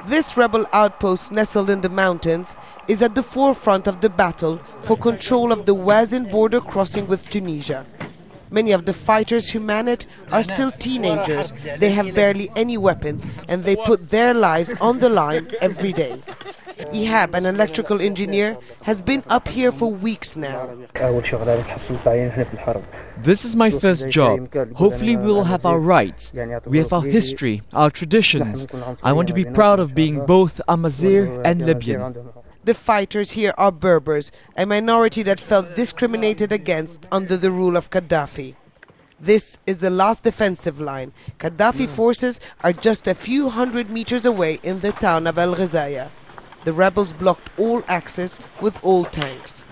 This rebel outpost nestled in the mountains is at the forefront of the battle for control of the Wazin border crossing with Tunisia. Many of the fighters who man it are still teenagers. They have barely any weapons and they put their lives on the line every day. Ihab, an electrical engineer, has been up here for weeks now. This is my first job. Hopefully we will have our rights. We have our history, our traditions. I want to be proud of being both Amazigh and Libyan. The fighters here are Berbers, a minority that felt discriminated against under the rule of Gaddafi. This is the last defensive line. Gaddafi forces are just a few hundred meters away in the town of Al-Ghazaya. The rebels blocked all access with all tanks.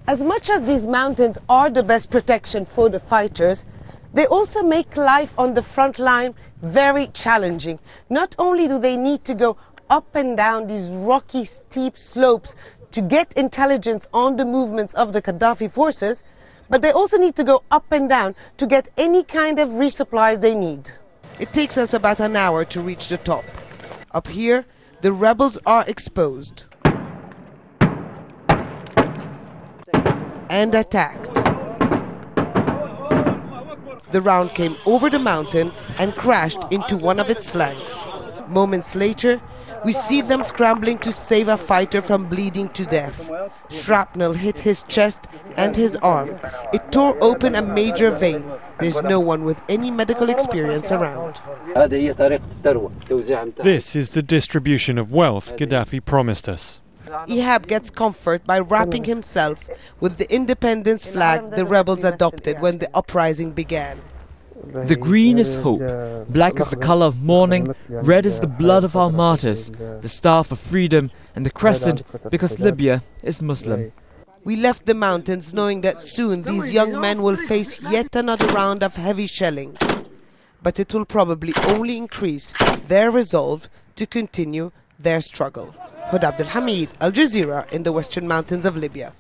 As much as these mountains are the best protection for the fighters, they also make life on the front line very challenging. Not only do they need to go up and down these rocky, steep slopes to get intelligence on the movements of the Gaddafi forces, but they also need to go up and down to get any kind of resupplies they need. It takes us about an hour to reach the top. Up here, the rebels are exposed and attacked. The round came over the mountain and crashed into one of its flanks. Moments later, we see them scrambling to save a fighter from bleeding to death. Shrapnel hit his chest and his arm. It tore open a major vein. There's no one with any medical experience around. This is the distribution of wealth Gaddafi promised us. Ihab gets comfort by wrapping himself with the independence flag the rebels adopted when the uprising began. The green is hope, black is the color of mourning, red is the blood of our martyrs, the staff of freedom, and the crescent because Libya is Muslim. We left the mountains knowing that soon these young men will face yet another round of heavy shelling. But it will probably only increase their resolve to continue their struggle. Hoda Abdel-Hamid, Al Jazeera in the western mountains of Libya.